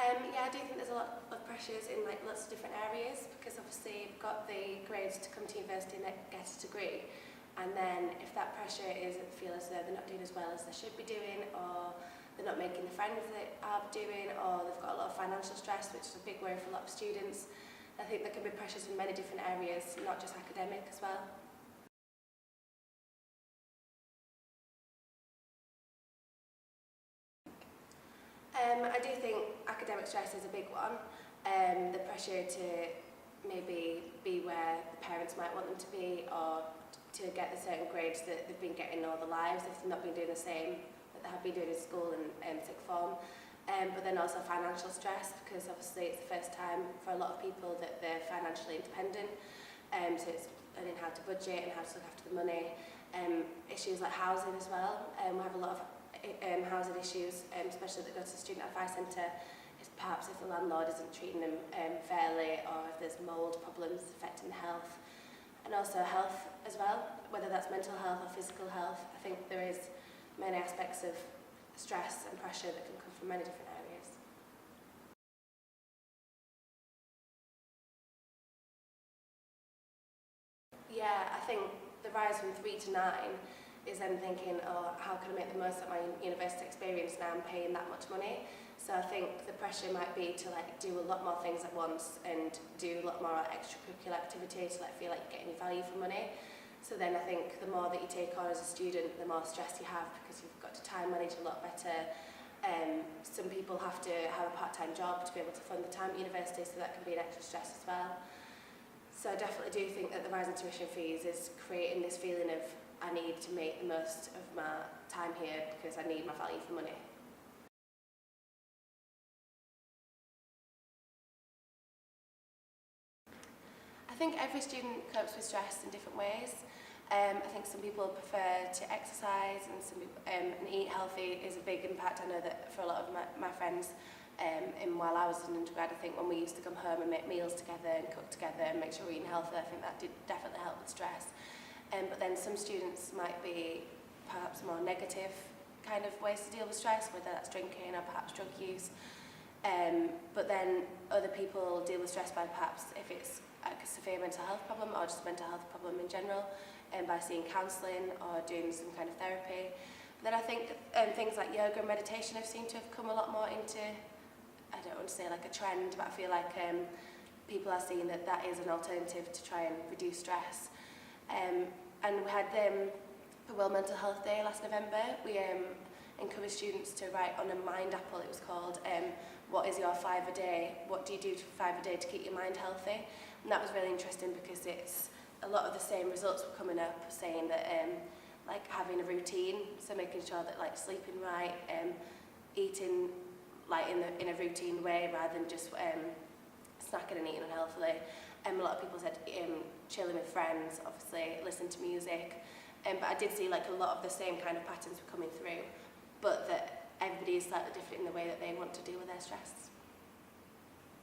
Yeah, I do think there's a lot of pressures in lots of different areas, because obviously you've got the grades to come to university and get a degree, and then if that pressure is that they feel as though they're not doing as well as they should be doing, or they're not making the friends they are doing, or they've got a lot of financial stress, which is a big worry for a lot of students. I think there can be pressures in many different areas, not just academic as well. I do think academic stress is a big one. The pressure to maybe be where the parents might want them to be, or to get the certain grades that they've been getting all their lives if they've not been doing the same that they have been doing in school and sixth form. But then also financial stress, because obviously it's the first time for a lot of people that they're financially independent. So it's learning how to budget and how to look after the money. Issues like housing as well. We have a lot of housing issues, especially that go to the student advice centre, is perhaps if the landlord isn't treating them fairly, or if there's mould problems affecting the health. And also health as well, whether that's mental health or physical health. I think there is many aspects of stress and pressure that can come from many different areas. Yeah, I think the rise from 3 to 9 is then thinking, oh, how can I make the most of my university experience now I'm paying that much money? So I think the pressure might be to do a lot more things at once and do a lot more extracurricular activity to feel like you're getting your value for money. So then I think the more that you take on as a student, the more stress you have, because you've got to time manage a lot better. Some people have to have a part-time job to be able to fund the time at university, so that can be an extra stress as well. So I definitely do think that the rise in tuition fees is creating this feeling of I need to make the most of my time here because I need my value for money. I think every student copes with stress in different ways. I think some people prefer to exercise, and some people, and eat healthy is a big impact. I know that for a lot of my friends, while I was an undergrad, I think when we used to come home and make meals together and cook together and make sure we're eating healthy, I think that did definitely help with stress. But then some students might be perhaps more negative kind of ways to deal with stress, whether that's drinking or perhaps drug use. But then other people deal with stress by perhaps, if it's a severe mental health problem or just a mental health problem in general, by seeing counselling or doing some kind of therapy. But then I think things like yoga and meditation have seemed to have come a lot more into, I don't want to say a trend, but I feel like people are seeing that that is an alternative to try and reduce stress. And we had the World Mental Health Day last November. We encouraged students to write on a mind apple, it was called, what is your 5 a day? What do you do for 5 a day to keep your mind healthy? And that was really interesting because it's a lot of the same results were coming up, saying that having a routine, so making sure that sleeping right, eating in a routine way rather than just snacking and eating unhealthily. A lot of people said chilling with friends, obviously, listen to music. But I did see a lot of the same kind of patterns were coming through, but that everybody is slightly different in the way that they want to deal with their stress.